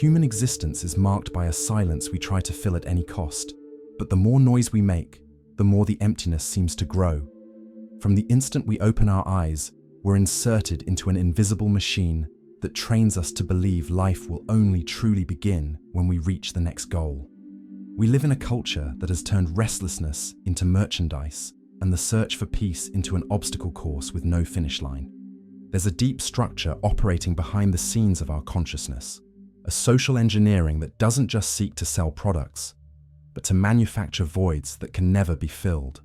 Human existence is marked by a silence we try to fill at any cost. But the more noise we make, the more the emptiness seems to grow. From the instant we open our eyes, we're inserted into an invisible machine that trains us to believe life will only truly begin when we reach the next goal. We live in a culture that has turned restlessness into merchandise and the search for peace into an obstacle course with no finish line. There's a deep structure operating behind the scenes of our consciousness, a social engineering that doesn't just seek to sell products, but to manufacture voids that can never be filled.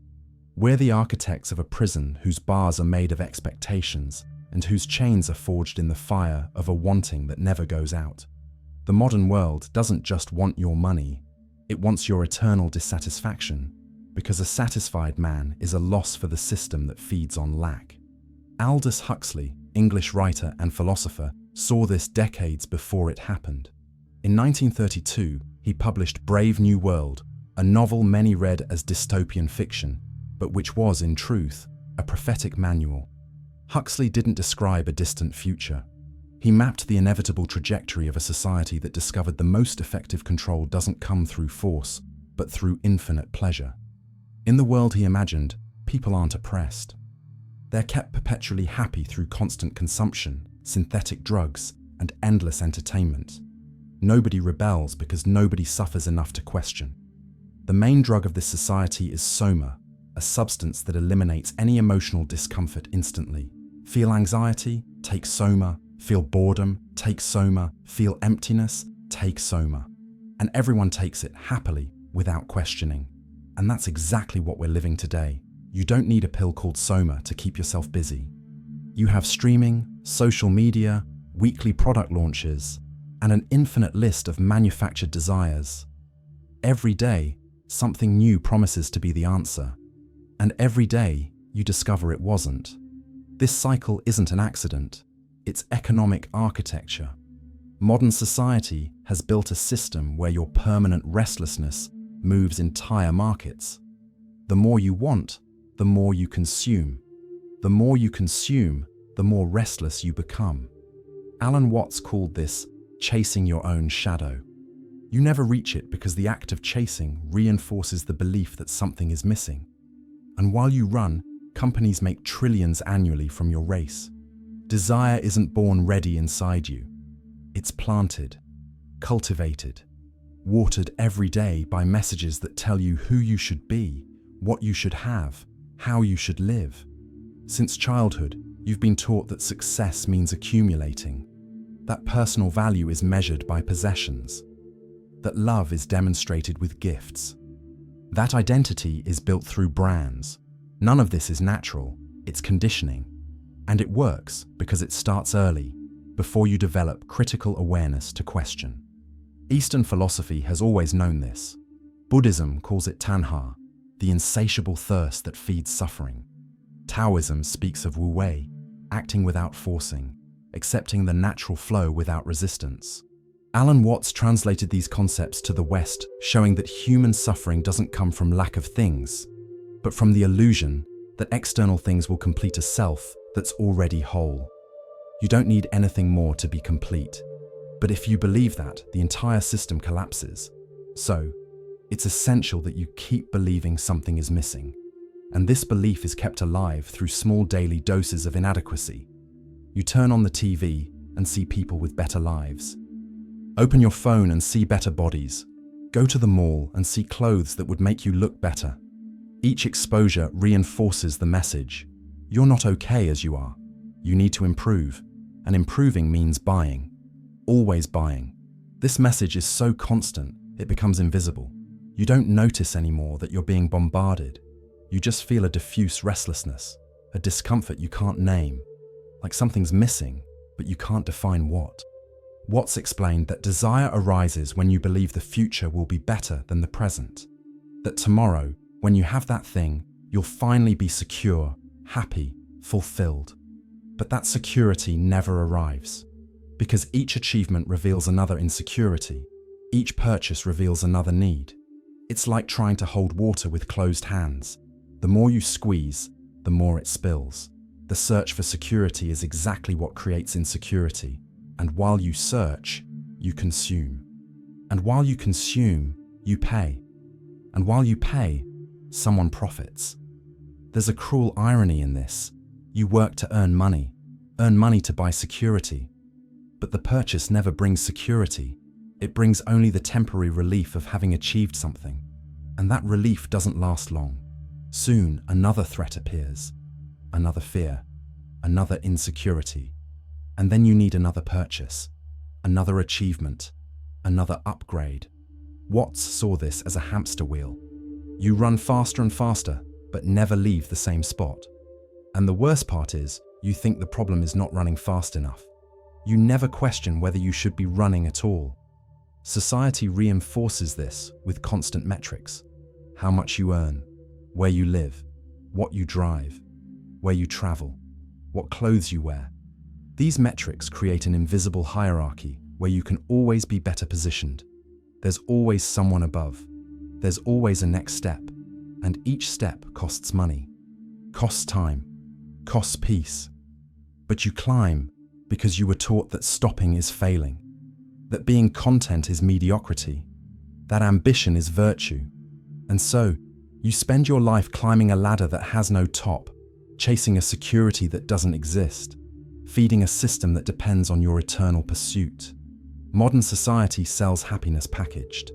We're the architects of a prison whose bars are made of expectations and whose chains are forged in the fire of a wanting that never goes out. The modern world doesn't just want your money, it wants your eternal dissatisfaction, because a satisfied man is a loss for the system that feeds on lack. Aldous Huxley, English writer and philosopher, saw this decades before it happened. In 1932, he published Brave New World, a novel many read as dystopian fiction, but which was, in truth, a prophetic manual. Huxley didn't describe a distant future. He mapped the inevitable trajectory of a society that discovered the most effective control doesn't come through force, but through infinite pleasure. In the world he imagined, people aren't oppressed. They're kept perpetually happy through constant consumption, synthetic drugs, and endless entertainment. Nobody rebels because nobody suffers enough to question. The main drug of this society is soma, a substance that eliminates any emotional discomfort instantly. Feel anxiety? Take soma. Feel boredom? Take soma. Feel emptiness? Take soma. And everyone takes it happily, without questioning. And that's exactly what we're living today. You don't need a pill called soma to keep yourself busy. You have streaming, social media, weekly product launches, and an infinite list of manufactured desires. Every day, something new promises to be the answer. And every day, you discover it wasn't. This cycle isn't an accident. It's economic architecture. Modern society has built a system where your permanent restlessness moves entire markets. The more you want, the more you consume. The more you consume, the more restless you become. Alan Watts called this chasing your own shadow. You never reach it because the act of chasing reinforces the belief that something is missing. And while you run, companies make trillions annually from your race. Desire isn't born ready inside you. It's planted, cultivated, watered every day by messages that tell you who you should be, what you should have, how you should live. Since childhood, you've been taught that success means accumulating, that personal value is measured by possessions, that love is demonstrated with gifts. That identity is built through brands. None of this is natural, it's conditioning. And it works because it starts early, before you develop critical awareness to question. Eastern philosophy has always known this. Buddhism calls it tanha, the insatiable thirst that feeds suffering. Taoism speaks of wu-wei, acting without forcing, accepting the natural flow without resistance. Alan Watts translated these concepts to the West, showing that human suffering doesn't come from lack of things, but from the illusion that external things will complete a self that's already whole. You don't need anything more to be complete. But if you believe that, the entire system collapses. So, it's essential that you keep believing something is missing. And this belief is kept alive through small daily doses of inadequacy. You turn on the TV and see people with better lives. Open your phone and see better bodies. Go to the mall and see clothes that would make you look better. Each exposure reinforces the message. You're not okay as you are. You need to improve. And improving means buying. Always buying. This message is so constant, it becomes invisible. You don't notice anymore that you're being bombarded. You just feel a diffuse restlessness, a discomfort you can't name, like something's missing, but you can't define what. Watts explained that desire arises when you believe the future will be better than the present. That tomorrow, when you have that thing, you'll finally be secure, happy, fulfilled. But that security never arrives, because each achievement reveals another insecurity. Each purchase reveals another need. It's like trying to hold water with closed hands. The more you squeeze, the more it spills. The search for security is exactly what creates insecurity. And while you search, you consume. And while you consume, you pay. And while you pay, someone profits. There's a cruel irony in this. You work to earn money to buy security. But the purchase never brings security. It brings only the temporary relief of having achieved something. And that relief doesn't last long. Soon, another threat appears, another fear, another insecurity. And then you need another purchase, another achievement, another upgrade. Watts saw this as a hamster wheel. You run faster and faster, but never leave the same spot. And the worst part is, you think the problem is not running fast enough. You never question whether you should be running at all. Society reinforces this with constant metrics. How much you earn, where you live, what you drive, where you travel, what clothes you wear. These metrics create an invisible hierarchy where you can always be better positioned. There's always someone above. There's always a next step, and each step costs money, costs time, costs peace. But you climb because you were taught that stopping is failing, that being content is mediocrity, that ambition is virtue. And so, you spend your life climbing a ladder that has no top, chasing a security that doesn't exist, feeding a system that depends on your eternal pursuit. Modern society sells happiness packaged.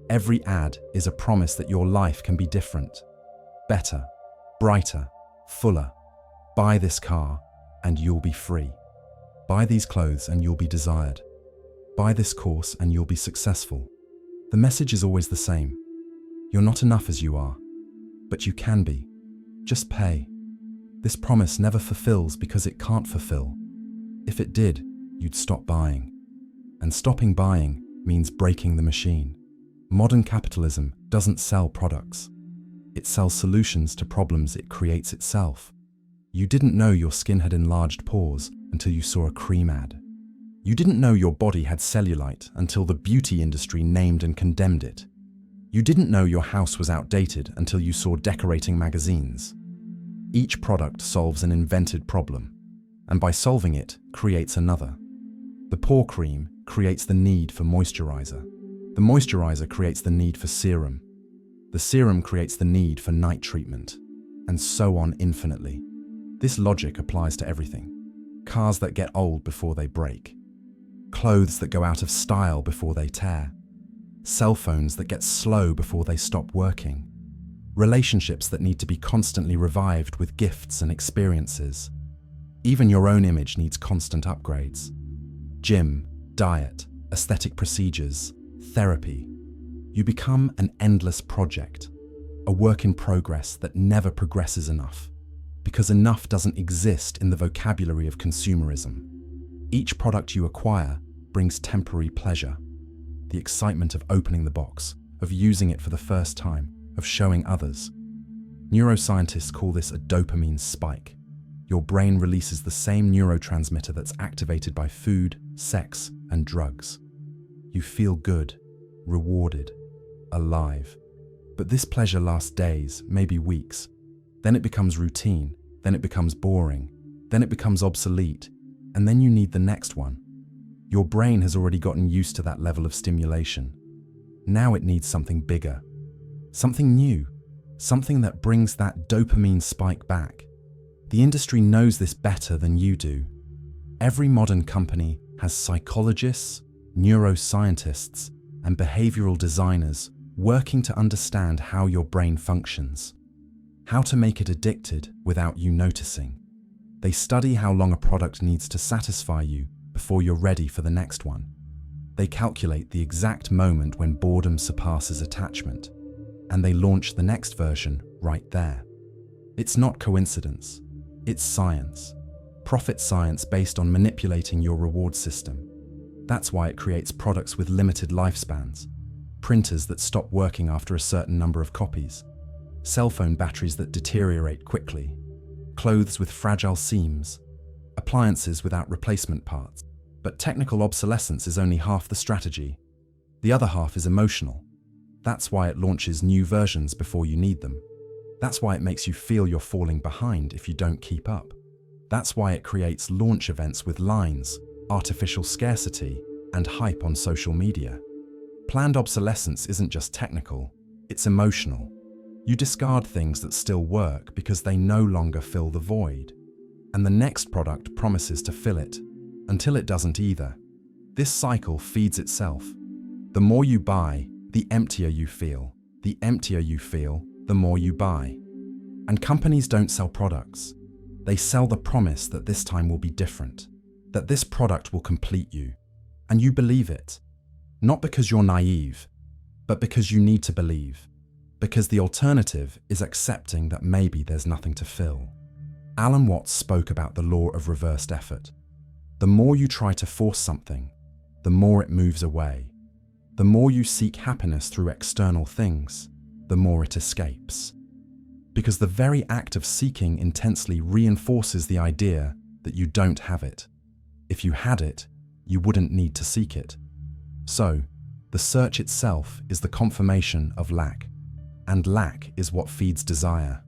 Every ad is a promise that your life can be different, better, brighter, fuller. Buy this car and you'll be free. Buy these clothes and you'll be desired. Buy this course and you'll be successful. The message is always the same. You're not enough as you are, but you can be. Just pay. This promise never fulfills because it can't fulfill. If it did, you'd stop buying. And stopping buying means breaking the machine. Modern capitalism doesn't sell products. It sells solutions to problems it creates itself. You didn't know your skin had enlarged pores until you saw a cream ad. You didn't know your body had cellulite until the beauty industry named and condemned it. You didn't know your house was outdated until you saw decorating magazines. Each product solves an invented problem, and by solving it, creates another. The pore cream creates the need for moisturizer. The moisturizer creates the need for serum. The serum creates the need for night treatment, and so on infinitely. This logic applies to everything. Cars that get old before they break. Clothes that go out of style before they tear. Cell phones that get slow before they stop working. Relationships that need to be constantly revived with gifts and experiences. Even your own image needs constant upgrades. Gym, diet, aesthetic procedures, therapy. You become an endless project, a work in progress that never progresses enough, because enough doesn't exist in the vocabulary of consumerism. Each product you acquire brings temporary pleasure, the excitement of opening the box, of using it for the first time, of showing others. Neuroscientists call this a dopamine spike. Your brain releases the same neurotransmitter that's activated by food, sex, and drugs. You feel good, rewarded, alive. But this pleasure lasts days, maybe weeks. Then it becomes routine, then it becomes boring, then it becomes obsolete, and then you need the next one. Your brain has already gotten used to that level of stimulation. Now it needs something bigger, something new, something that brings that dopamine spike back. The industry knows this better than you do. Every modern company has psychologists, neuroscientists, and behavioral designers working to understand how your brain functions, how to make it addicted without you noticing. They study how long a product needs to satisfy you before you're ready for the next one. They calculate the exact moment when boredom surpasses attachment, and they launch the next version right there. It's not coincidence, it's science. Profit science based on manipulating your reward system. That's why it creates products with limited lifespans, printers that stop working after a certain number of copies, cell phone batteries that deteriorate quickly, clothes with fragile seams, appliances without replacement parts. But technical obsolescence is only half the strategy. The other half is emotional. That's why it launches new versions before you need them. That's why it makes you feel you're falling behind if you don't keep up. That's why it creates launch events with lines, artificial scarcity, and hype on social media. Planned obsolescence isn't just technical, it's emotional. You discard things that still work because they no longer fill the void. And the next product promises to fill it, until it doesn't either. This cycle feeds itself. The more you buy, the emptier you feel. The emptier you feel, the more you buy. And companies don't sell products. They sell the promise that this time will be different, that this product will complete you. And you believe it. Not because you're naive, but because you need to believe. Because the alternative is accepting that maybe there's nothing to fill. Alan Watts spoke about the law of reversed effort. The more you try to force something, the more it moves away. The more you seek happiness through external things, the more it escapes. Because the very act of seeking intensely reinforces the idea that you don't have it. If you had it, you wouldn't need to seek it. So, the search itself is the confirmation of lack. And lack is what feeds desire.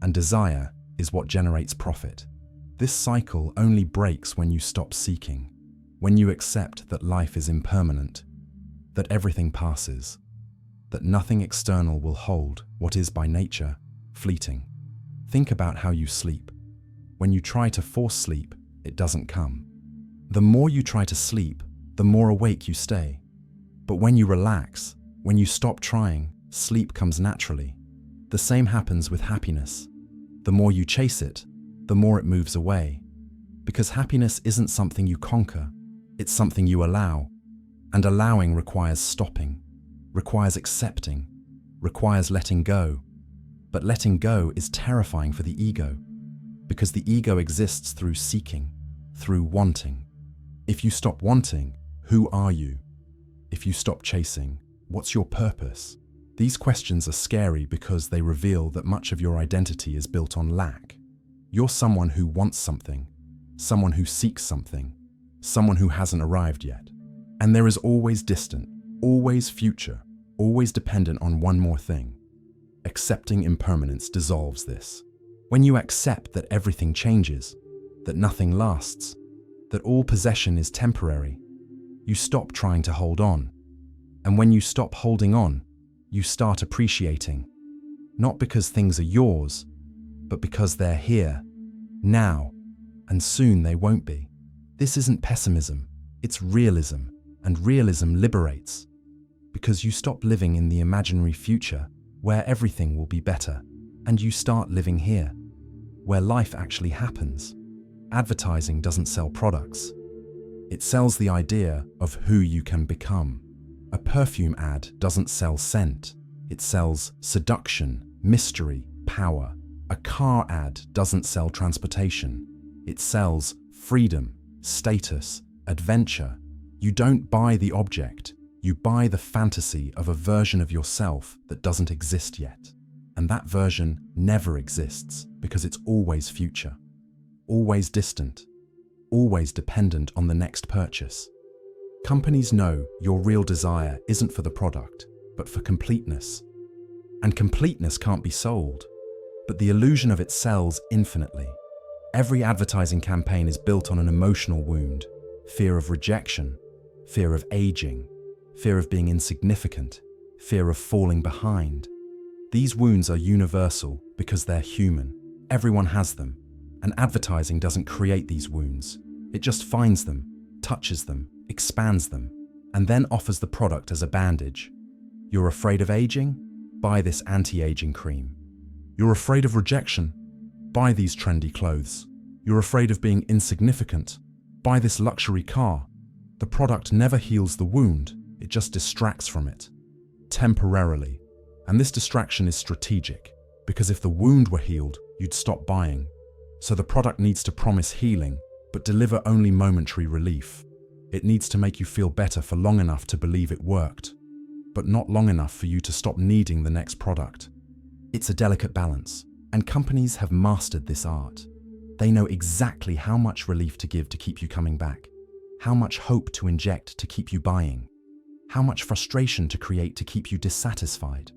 And desire is what generates profit. This cycle only breaks when you stop seeking, when you accept that life is impermanent, that everything passes, that nothing external will hold what is by nature fleeting. Think about how you sleep. When you try to force sleep, it doesn't come. The more you try to sleep, the more awake you stay. But when you relax, when you stop trying, sleep comes naturally. The same happens with happiness. The more you chase it, the more it moves away. Because happiness isn't something you conquer, it's something you allow. And allowing requires stopping, requires accepting, requires letting go. But letting go is terrifying for the ego, because the ego exists through seeking, through wanting. If you stop wanting, who are you? If you stop chasing, what's your purpose? These questions are scary because they reveal that much of your identity is built on lack. You're someone who wants something, someone who seeks something, someone who hasn't arrived yet. And there is always distant, always future, always dependent on one more thing. Accepting impermanence dissolves this. When you accept that everything changes, that nothing lasts, that all possession is temporary, you stop trying to hold on. And when you stop holding on, you start appreciating, not because things are yours, but because they're here, now, and soon they won't be. This isn't pessimism, it's realism, and realism liberates, because you stop living in the imaginary future where everything will be better, and you start living here, where life actually happens. Advertising doesn't sell products. It sells the idea of who you can become. A perfume ad doesn't sell scent. It sells seduction, mystery, power. A car ad doesn't sell transportation. It sells freedom, status, adventure. You don't buy the object. You buy the fantasy of a version of yourself that doesn't exist yet. And that version never exists because it's always future, always distant, always dependent on the next purchase. Companies know your real desire isn't for the product, but for completeness. And completeness can't be sold, but the illusion of it sells infinitely. Every advertising campaign is built on an emotional wound: fear of rejection, fear of aging, fear of being insignificant, fear of falling behind. These wounds are universal because they're human. Everyone has them, and advertising doesn't create these wounds. It just finds them, touches them, expands them, and then offers the product as a bandage. You're afraid of aging? Buy this anti-aging cream. You're afraid of rejection? Buy these trendy clothes. You're afraid of being insignificant? Buy this luxury car. The product never heals the wound, it just distracts from it. Temporarily. And this distraction is strategic, because if the wound were healed, you'd stop buying. So the product needs to promise healing, but deliver only momentary relief. It needs to make you feel better for long enough to believe it worked, but not long enough for you to stop needing the next product. It's a delicate balance, and companies have mastered this art. They know exactly how much relief to give to keep you coming back, how much hope to inject to keep you buying, how much frustration to create to keep you dissatisfied.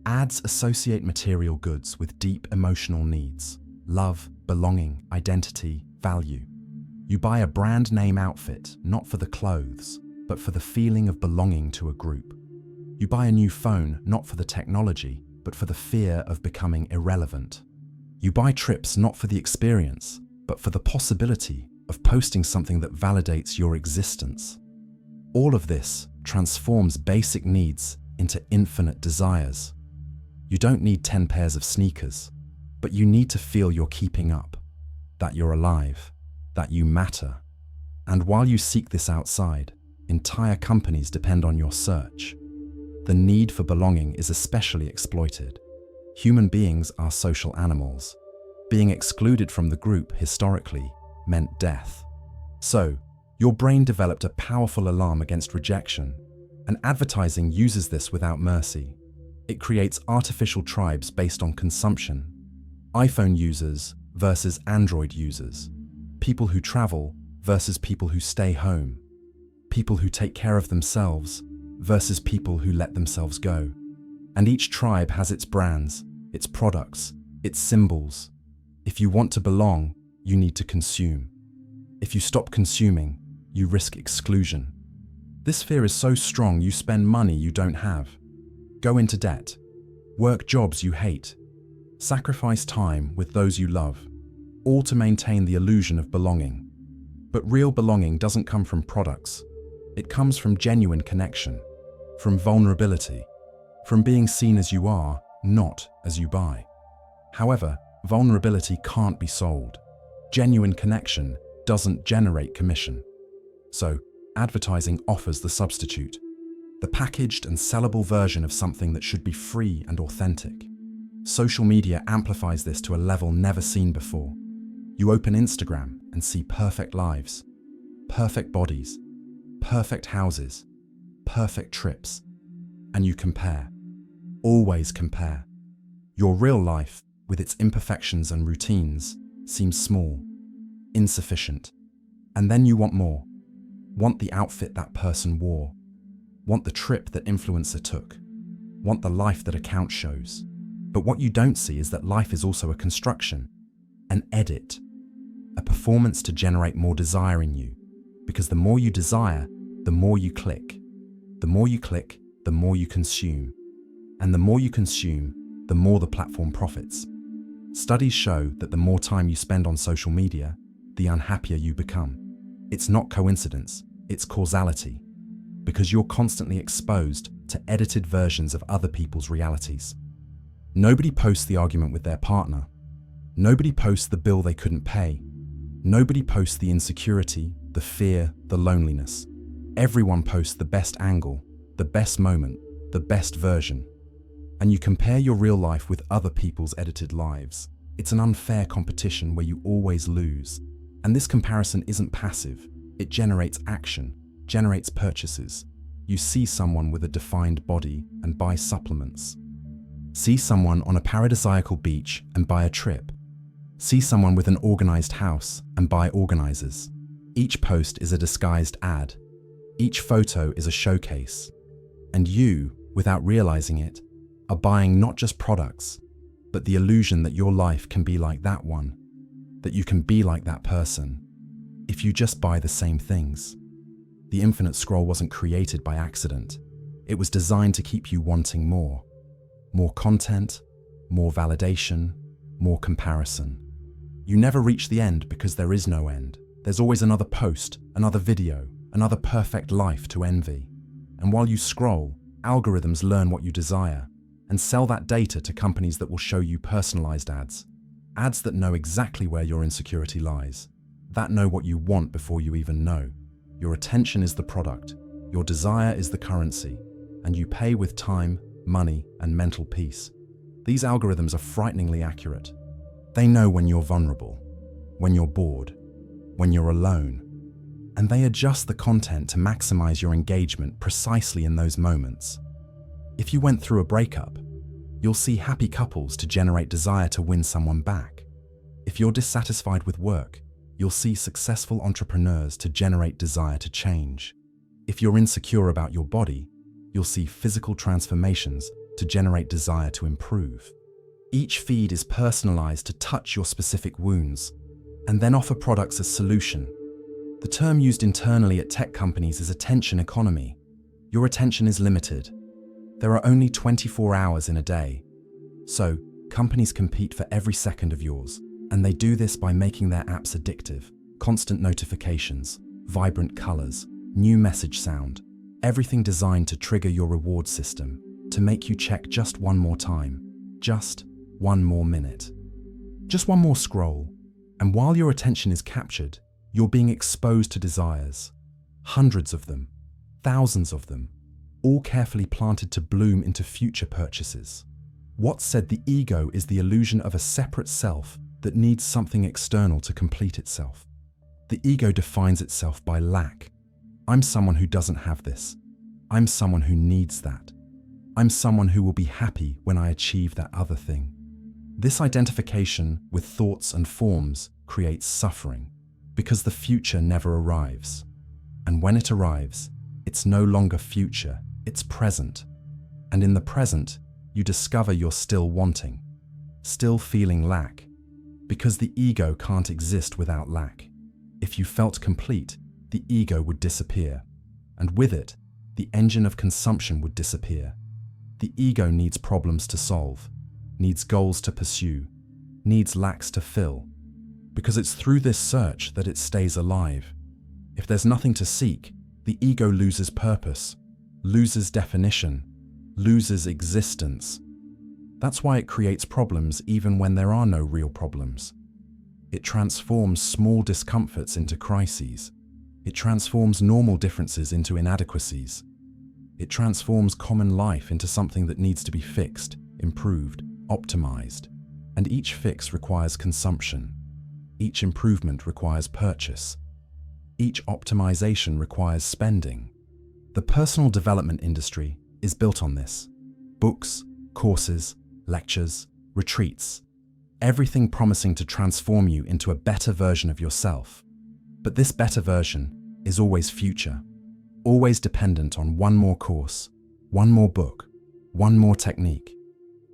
Ads associate material goods with deep emotional needs: love, belonging, identity, value. You buy a brand name outfit, not for the clothes, but for the feeling of belonging to a group. You buy a new phone not for the technology, but for the fear of becoming irrelevant. You buy trips not for the experience, but for the possibility of posting something that validates your existence. All of this transforms basic needs into infinite desires. You don't need 10 pairs of sneakers, but you need to feel you're keeping up, that you're alive, that you matter. And while you seek this outside, entire companies depend on your search. The need for belonging is especially exploited. Human beings are social animals. Being excluded from the group historically meant death. So, your brain developed a powerful alarm against rejection, and advertising uses this without mercy. It creates artificial tribes based on consumption. iPhone users versus Android users. People who travel versus people who stay home. People who take care of themselves versus people who let themselves go. And each tribe has its brands, its products, its symbols. If you want to belong, you need to consume. If you stop consuming, you risk exclusion. This fear is so strong you spend money you don't have. Go into debt. Work jobs you hate. Sacrifice time with those you love, all to maintain the illusion of belonging. But real belonging doesn't come from products. It comes from genuine connection, from vulnerability, from being seen as you are, not as you buy. However, vulnerability can't be sold. Genuine connection doesn't generate commission. So, advertising offers the substitute, the packaged and sellable version of something that should be free and authentic. Social media amplifies this to a level never seen before. You open Instagram and see perfect lives, perfect bodies, perfect houses, perfect trips, and you compare. Always compare. Your real life, with its imperfections and routines, seems small, insufficient. And then you want more. Want the outfit that person wore. Want the trip that influencer took. Want the life that account shows. But what you don't see is that life is also a construction, an edit, a performance to generate more desire in you. Because the more you desire, the more you click. The more you click, the more you consume. And the more you consume, the more the platform profits. Studies show that the more time you spend on social media, the unhappier you become. It's not coincidence, it's causality. Because you're constantly exposed to edited versions of other people's realities. Nobody posts the argument with their partner. Nobody posts the bill they couldn't pay. Nobody posts the insecurity, the fear, the loneliness. Everyone posts the best angle, the best moment, the best version. And you compare your real life with other people's edited lives. It's an unfair competition where you always lose. And this comparison isn't passive. It generates action, generates purchases. You see someone with a defined body and buy supplements. See someone on a paradisiacal beach and buy a trip. See someone with an organized house and buy organizers. Each post is a disguised ad. Each photo is a showcase. And you, without realizing it, are buying not just products, but the illusion that your life can be like that one, that you can be like that person, if you just buy the same things. The infinite scroll wasn't created by accident. It was designed to keep you wanting more. More content, more validation, more comparison. You never reach the end because there is no end. There's always another post, another video, another perfect life to envy. And while you scroll, algorithms learn what you desire and sell that data to companies that will show you personalized ads. Ads that know exactly where your insecurity lies, that know what you want before you even know. Your attention is the product, your desire is the currency, and you pay with time, money, and mental peace. These algorithms are frighteningly accurate. They know when you're vulnerable, when you're bored, when you're alone, and they adjust the content to maximize your engagement precisely in those moments. If you went through a breakup, you'll see happy couples to generate desire to win someone back. If you're dissatisfied with work, you'll see successful entrepreneurs to generate desire to change. If you're insecure about your body, you'll see physical transformations to generate desire to improve. Each feed is personalized to touch your specific wounds and then offer products as solution. The term used internally at tech companies is attention economy. Your attention is limited. There are only 24 hours in a day. So, companies compete for every second of yours, and they do this by making their apps addictive. Constant notifications, vibrant colors, new message sound, everything designed to trigger your reward system, to make you check just one more time, just one more minute, just one more scroll. And while your attention is captured, you're being exposed to desires. Hundreds of them, thousands of them, all carefully planted to bloom into future purchases. What's said, the ego is the illusion of a separate self that needs something external to complete itself. The ego defines itself by lack. I'm someone who doesn't have this. I'm someone who needs that. I'm someone who will be happy when I achieve that other thing. This identification with thoughts and forms creates suffering because the future never arrives. And when it arrives, it's no longer future, it's present. And in the present, you discover you're still wanting, still feeling lack, because the ego can't exist without lack. If you felt complete, the ego would disappear, and with it, the engine of consumption would disappear. The ego needs problems to solve, needs goals to pursue, needs lacks to fill, because it's through this search that it stays alive. If there's nothing to seek, the ego loses purpose, loses definition, loses existence. That's why it creates problems even when there are no real problems. It transforms small discomforts into crises. It transforms normal differences into inadequacies. It transforms common life into something that needs to be fixed, improved, optimized. And each fix requires consumption. Each improvement requires purchase. Each optimization requires spending. The personal development industry is built on this. Books, courses, lectures, retreats, everything promising to transform you into a better version of yourself. But this better version is always future, always dependent on one more course, one more book, one more technique.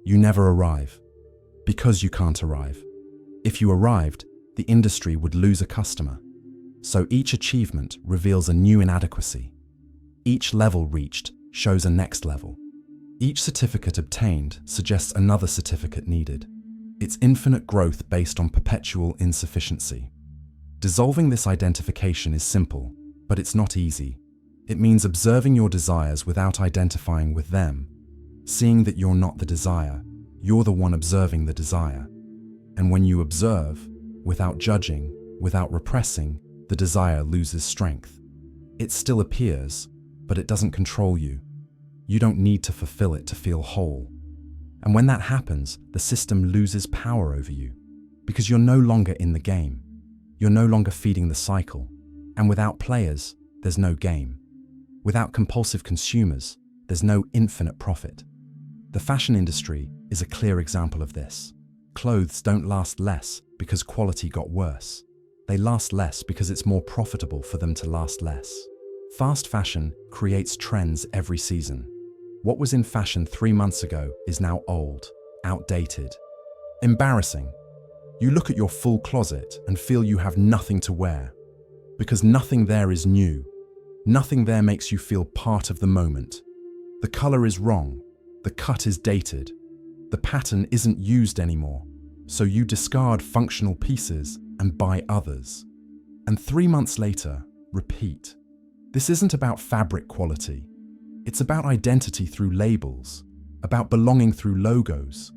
You never arrive, because you can't arrive. If you arrived, the industry would lose a customer. So each achievement reveals a new inadequacy. Each level reached shows a next level. Each certificate obtained suggests another certificate needed. It's infinite growth based on perpetual insufficiency. Dissolving this identification is simple, but it's not easy. It means observing your desires without identifying with them, seeing that you're not the desire, you're the one observing the desire. And when you observe, without judging, without repressing, the desire loses strength. It still appears, but it doesn't control you. You don't need to fulfill it to feel whole. And when that happens, the system loses power over you, because you're no longer in the game. You're no longer feeding the cycle. And without players, there's no game. Without compulsive consumers, there's no infinite profit. The fashion industry is a clear example of this. Clothes don't last less because quality got worse. They last less because it's more profitable for them to last less. Fast fashion creates trends every season. What was in fashion 3 months ago is now old, outdated. Embarrassing. You look at your full closet and feel you have nothing to wear, because nothing there is new. Nothing there makes you feel part of the moment. The color is wrong. The cut is dated. The pattern isn't used anymore, so you discard functional pieces and buy others. And 3 months later, repeat. This isn't about fabric quality. It's about identity through labels, about belonging through logos,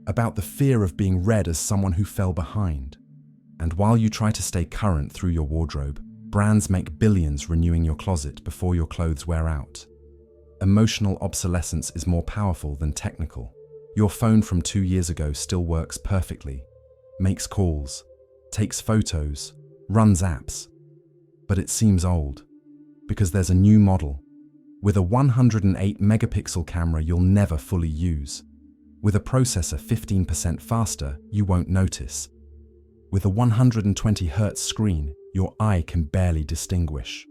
about the fear of being read as someone who fell behind. And while you try to stay current through your wardrobe, brands make billions renewing your closet before your clothes wear out. Emotional obsolescence is more powerful than technical. Your phone from 2 years ago still works perfectly, makes calls, takes photos, runs apps, but it seems old because there's a new model with a 108 megapixel camera you'll never fully use, with a processor 15% faster you won't notice, with a 120 Hz screen your eye can barely distinguish.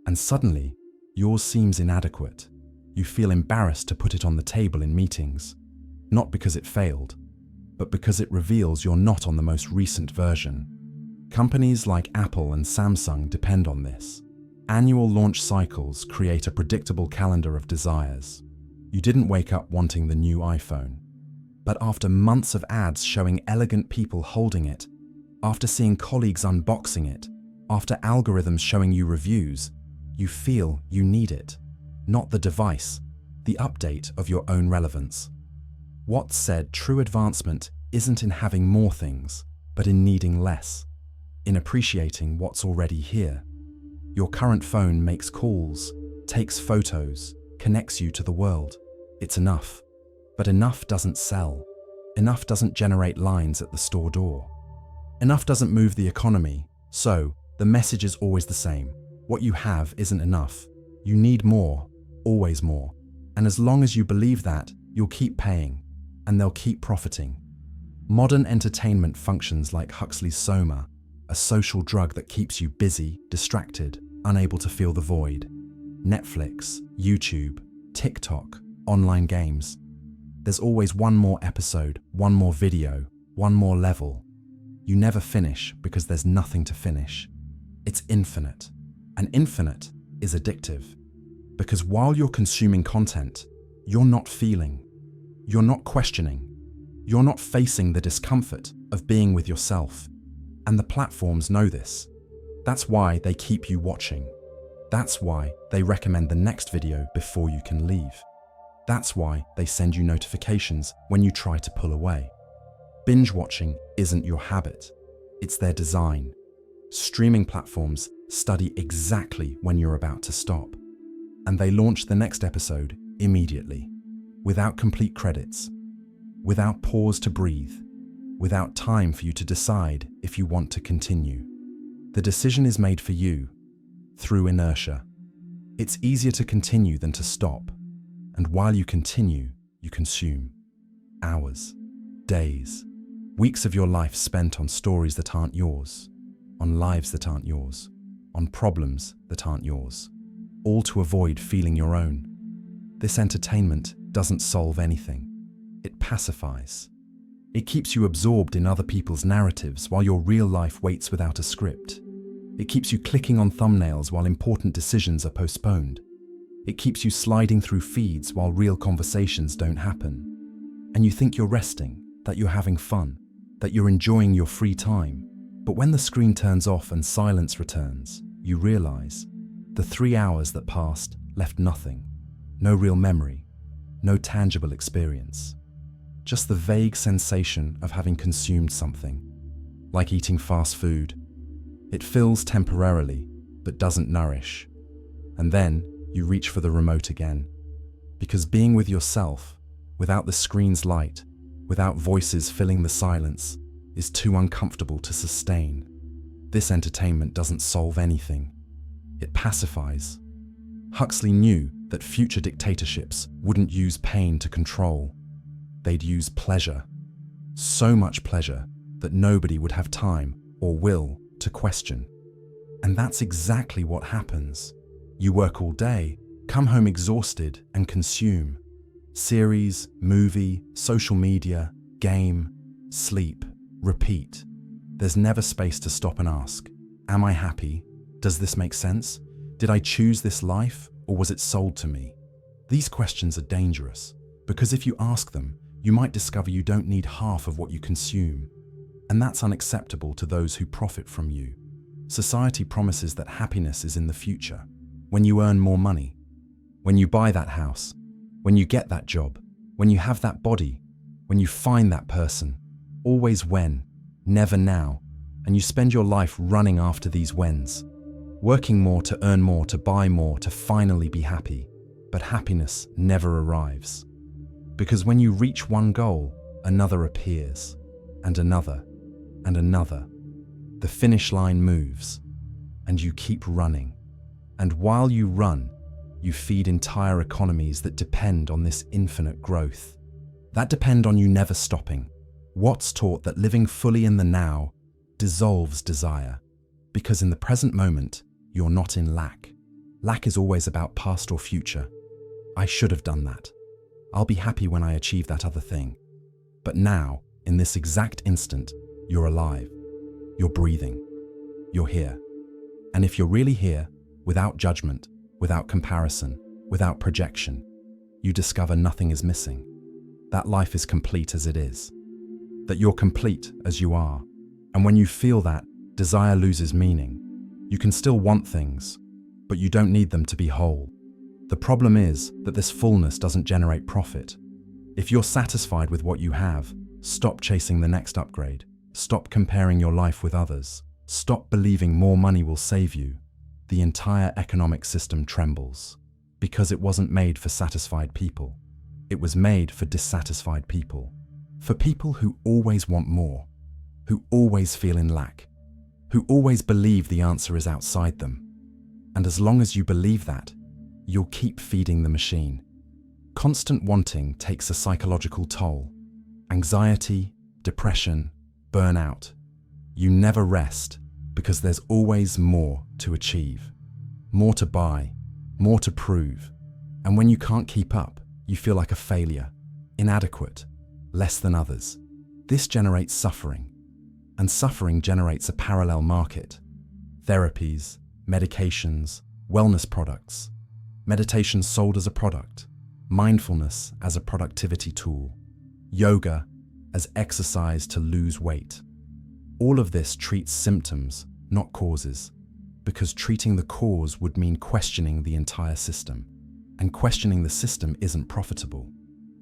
And suddenly, yours seems inadequate. You feel embarrassed to put it on the table in meetings, not because it failed, but because it reveals you're not on the most recent version. Companies like Apple and Samsung depend on this. Annual launch cycles create a predictable calendar of desires. You didn't wake up wanting the new iPhone. But after months of ads showing elegant people holding it, after seeing colleagues unboxing it, after algorithms showing you reviews, you feel you need it. Not the device, the update of your own relevance. Watts said true advancement isn't in having more things, but in needing less, in appreciating what's already here. Your current phone makes calls, takes photos, connects you to the world. It's enough. But enough doesn't sell. Enough doesn't generate lines at the store door. Enough doesn't move the economy. So, the message is always the same. What you have isn't enough. You need more, always more. And as long as you believe that, you'll keep paying, and they'll keep profiting. Modern entertainment functions like Huxley's soma, a social drug that keeps you busy, distracted, unable to feel the void. Netflix, YouTube, TikTok, online games. There's always one more episode, one more video, one more level. You never finish because there's nothing to finish. It's infinite. And infinite is addictive. Because while you're consuming content, you're not feeling. You're not questioning. You're not facing the discomfort of being with yourself. And the platforms know this. That's why they keep you watching. That's why they recommend the next video before you can leave. That's why they send you notifications when you try to pull away. Binge watching isn't your habit. It's their design. Streaming platforms study exactly when you're about to stop. And they launch the next episode immediately, without complete credits, without pause to breathe, without time for you to decide if you want to continue. The decision is made for you, through inertia. It's easier to continue than to stop. And while you continue, you consume. Hours, days, weeks of your life spent on stories that aren't yours, on lives that aren't yours, on problems that aren't yours, all to avoid feeling your own. This entertainment doesn't solve anything. It pacifies. It keeps you absorbed in other people's narratives while your real life waits without a script. It keeps you clicking on thumbnails while important decisions are postponed. It keeps you sliding through feeds while real conversations don't happen. And you think you're resting, that you're having fun, that you're enjoying your free time. But when the screen turns off and silence returns, you realize the 3 hours that passed left nothing. No real memory, no tangible experience. Just the vague sensation of having consumed something, like eating fast food. It fills temporarily, but doesn't nourish. And then you reach for the remote again. Because being with yourself, without the screen's light, without voices filling the silence, is too uncomfortable to sustain. This entertainment doesn't solve anything. It pacifies. Huxley knew that future dictatorships wouldn't use pain to control. They'd use pleasure. So much pleasure that nobody would have time or will to question. And that's exactly what happens. You work all day, come home exhausted, and consume. Series, movie, social media, game, sleep, repeat. There's never space to stop and ask, am I happy? Does this make sense? Did I choose this life, or was it sold to me? These questions are dangerous, because if you ask them, you might discover you don't need half of what you consume. And that's unacceptable to those who profit from you. Society promises that happiness is in the future. When you earn more money, when you buy that house, when you get that job, when you have that body, when you find that person, always when, never now, and you spend your life running after these whens, working more to earn more, to buy more, to finally be happy. But happiness never arrives. Because when you reach one goal, another appears, and another, and another. The finish line moves, and you keep running. And while you run, you feed entire economies that depend on this infinite growth, that depend on you never stopping. Watts taught that living fully in the now dissolves desire, because in the present moment, you're not in lack. Lack is always about past or future. I should have done that. I'll be happy when I achieve that other thing. But now, in this exact instant, you're alive. You're breathing. you're here. And if you're really here, without judgment, without comparison, without projection, you discover nothing is missing. That life is complete as it is. That you're complete as you are. And when you feel that, desire loses meaning. You can still want things, but you don't need them to be whole. The problem is that this fullness doesn't generate profit. If you're satisfied with what you have, stop chasing the next upgrade. Stop comparing your life with others. Stop believing more money will save you. The entire economic system trembles because it wasn't made for satisfied people. It was made for dissatisfied people. For people who always want more, who always feel in lack, who always believe the answer is outside them. And as long as you believe that, you'll keep feeding the machine. Constant wanting takes a psychological toll. Anxiety, depression, burnout. You never rest because there's always more to achieve, more to buy, more to prove. And when you can't keep up, you feel like a failure, inadequate, less than others. This generates suffering, and suffering generates a parallel market. Therapies, medications, wellness products, meditation sold as a product, mindfulness as a productivity tool, yoga as exercise to lose weight. All of this treats symptoms, not causes, because treating the cause would mean questioning the entire system, and questioning the system isn't profitable.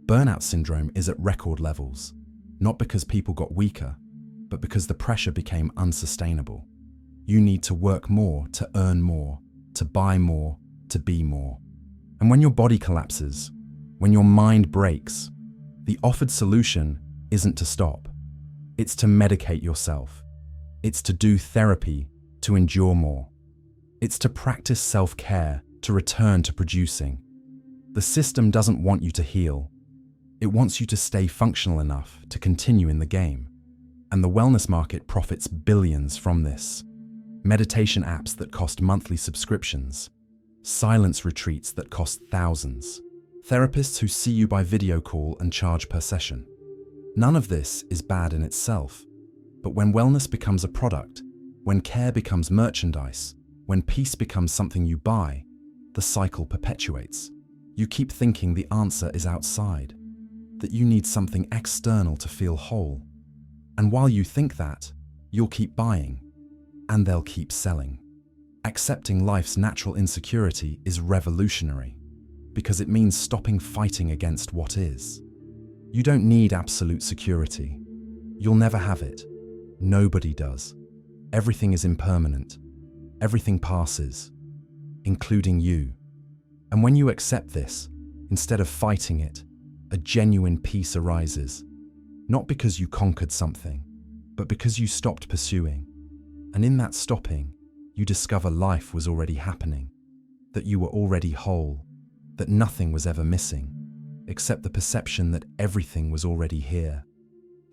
Burnout syndrome is at record levels, not because people got weaker, but because the pressure became unsustainable. You need to work more to earn more, to buy more, to be more. And when your body collapses, when your mind breaks, the offered solution isn't to stop. It's to medicate yourself. It's to do therapy, to endure more. It's to practice self-care, to return to producing. The system doesn't want you to heal. It wants you to stay functional enough to continue in the game. And the wellness market profits billions from this. Meditation apps that cost monthly subscriptions. Silence retreats that cost thousands. Therapists who see you by video call and charge per session. None of this is bad in itself. But when wellness becomes a product, when care becomes merchandise, when peace becomes something you buy, the cycle perpetuates. You keep thinking the answer is outside, that you need something external to feel whole. And while you think that, you'll keep buying, and they'll keep selling. Accepting life's natural insecurity is revolutionary, because it means stopping fighting against what is. You don't need absolute security. You'll never have it. Nobody does. Everything is impermanent. Everything passes, including you. And when you accept this, instead of fighting it, a genuine peace arises. Not because you conquered something, but because you stopped pursuing. And in that stopping, you discover life was already happening, that you were already whole, that nothing was ever missing, except the perception that everything was already here.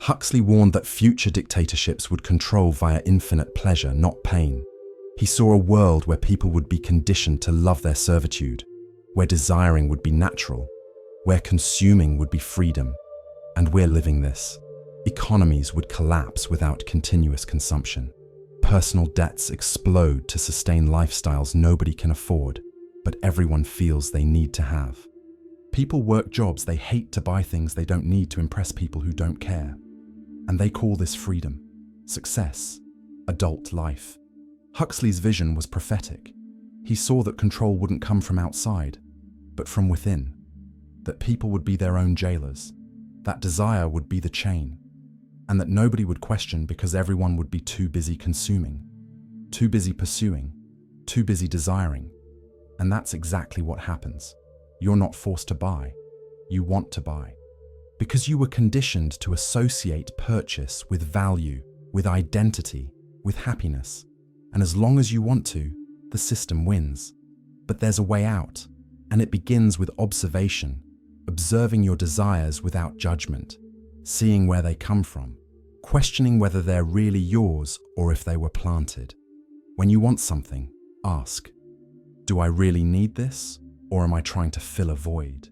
Huxley warned that future dictatorships would control via infinite pleasure, not pain. He saw a world where people would be conditioned to love their servitude, where desiring would be natural, where consuming would be freedom. And we're living this. Economies would collapse without continuous consumption. Personal debts explode to sustain lifestyles nobody can afford, but everyone feels they need to have. People work jobs they hate to buy things they don't need to impress people who don't care. And they call this freedom, success, adult life. Huxley's vision was prophetic. He saw that control wouldn't come from outside, but from within. That people would be their own jailers. That desire would be the chain. And that nobody would question because everyone would be too busy consuming, too busy pursuing, too busy desiring. And that's exactly what happens. You're not forced to buy. You want to buy. Because you were conditioned to associate purchase with value, with identity, with happiness. And as long as you want to, the system wins. But there's a way out, and it begins with observation, observing your desires without judgment, seeing where they come from, questioning whether they're really yours or if they were planted. When you want something, ask, do I really need this, or am I trying to fill a void?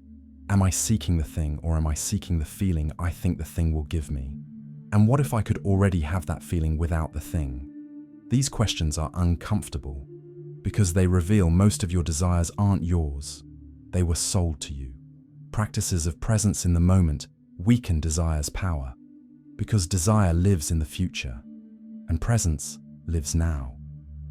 Am I seeking the thing, or am I seeking the feeling I think the thing will give me? And what if I could already have that feeling without the thing? These questions are uncomfortable because they reveal most of your desires aren't yours. They were sold to you. Practices of presence in the moment weaken desire's power because desire lives in the future and presence lives now.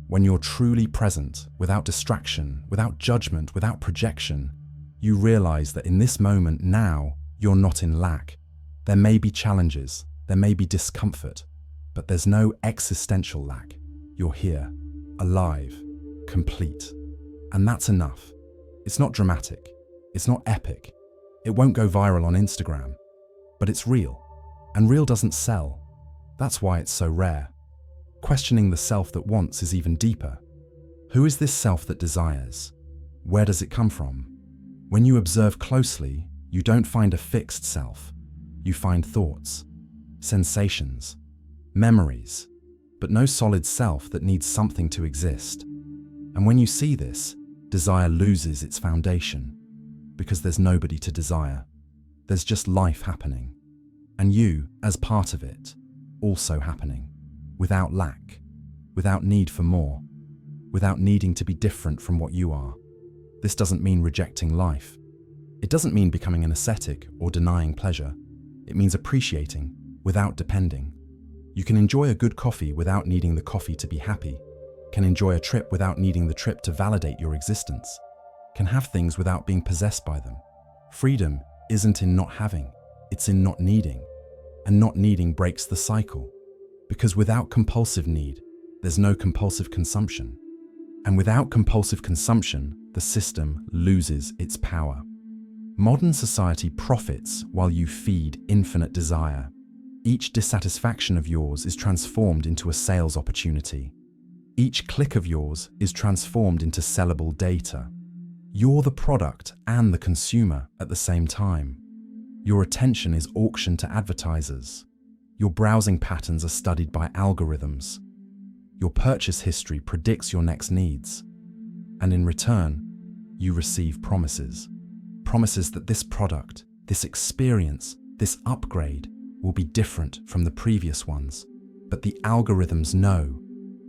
When you're truly present, without distraction, without judgment, without projection, you realize that in this moment now, you're not in lack. There may be challenges, there may be discomfort, but there's no existential lack. You're here, alive, complete. And that's enough. It's not dramatic. It's not epic. It won't go viral on Instagram. But it's real. And real doesn't sell. That's why it's so rare. Questioning the self that wants is even deeper. Who is this self that desires? Where does it come from? When you observe closely, you don't find a fixed self. You find thoughts, sensations, memories, but no solid self that needs something to exist. And when you see this, desire loses its foundation, because there's nobody to desire. There's just life happening, and you, as part of it, also happening, without lack, without need for more, without needing to be different from what you are. This doesn't mean rejecting life. It doesn't mean becoming an ascetic or denying pleasure. It means appreciating without depending. You can enjoy a good coffee without needing the coffee to be happy, can enjoy a trip without needing the trip to validate your existence, can have things without being possessed by them. Freedom isn't in not having, it's in not needing. And not needing breaks the cycle. Because without compulsive need, there's no compulsive consumption. And without compulsive consumption, the system loses its power. Modern society profits while you feed infinite desire. Each dissatisfaction of yours is transformed into a sales opportunity. Each click of yours is transformed into sellable data. You're the product and the consumer at the same time. Your attention is auctioned to advertisers. Your browsing patterns are studied by algorithms. Your purchase history predicts your next needs. And in return, you receive promises. Promises that this product, this experience, this upgrade will be different from the previous ones. But the algorithms know.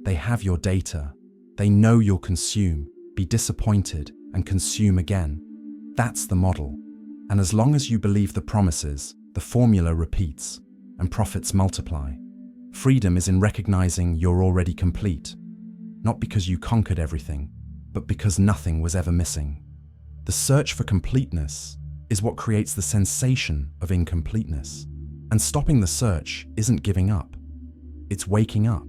They have your data. They know you'll consume, be disappointed, and consume again. That's the model. And as long as you believe the promises, the formula repeats, and profits multiply. Freedom is in recognizing you're already complete, not because you conquered everything, but because nothing was ever missing. The search for completeness is what creates the sensation of incompleteness. And stopping the search isn't giving up. It's waking up.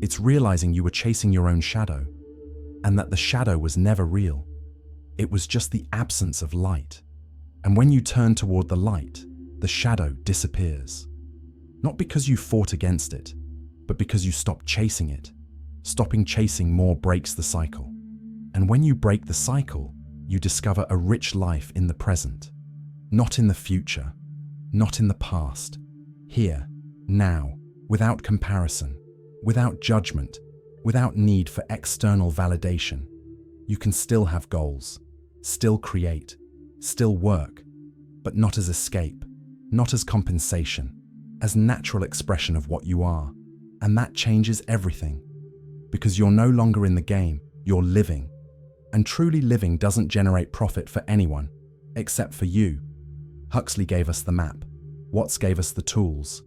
It's realizing you were chasing your own shadow, and that the shadow was never real. It was just the absence of light. And when you turn toward the light, the shadow disappears. Not because you fought against it, but because you stopped chasing it. Stopping chasing more breaks the cycle. And when you break the cycle, you discover a rich life in the present. Not in the future, not in the past. Here, now, without comparison, without judgment, without need for external validation. You can still have goals, still create, still work, but not as escape, not as compensation, as natural expression of what you are. And that changes everything. Because you're no longer in the game, you're living. And truly living doesn't generate profit for anyone, except for you. Huxley gave us the map. Watts gave us the tools.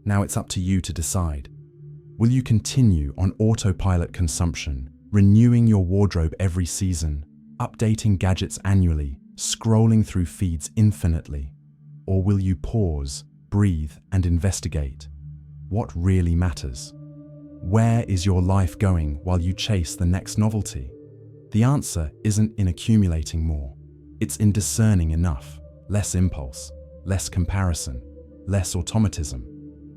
Now it's up to you to decide. Will you continue on autopilot consumption, renewing your wardrobe every season, updating gadgets annually, scrolling through feeds infinitely? Or will you pause, breathe, and investigate? What really matters? Where is your life going while you chase the next novelty? The answer isn't in accumulating more. It's in discerning enough, less impulse, less comparison, less automatism,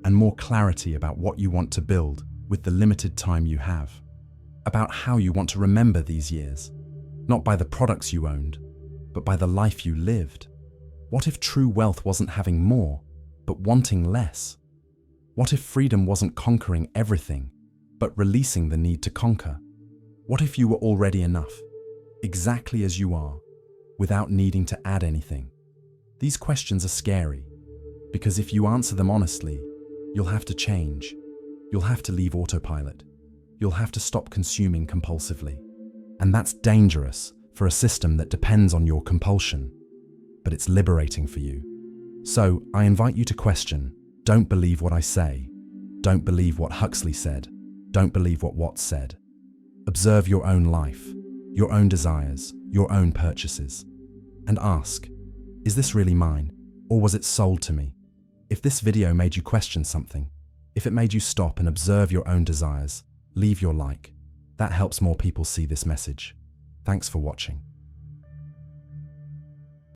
and more clarity about what you want to build with the limited time you have. About how you want to remember these years, not by the products you owned, but by the life you lived. What if true wealth wasn't having more, but wanting less? What if freedom wasn't conquering everything, but releasing the need to conquer? What if you were already enough, exactly as you are, without needing to add anything? These questions are scary, because if you answer them honestly, you'll have to change. You'll have to leave autopilot. you'll have to stop consuming compulsively. And that's dangerous for a system that depends on your compulsion. But it's liberating for you. So, I invite you to question. Don't believe what I say. Don't believe what Huxley said. Don't believe what Watts said. Observe your own life, your own desires, your own purchases. And ask, is this really mine? Or was it sold to me? If this video made you question something, if it made you stop and observe your own desires, leave your like. That helps more people see this message. Thanks for watching.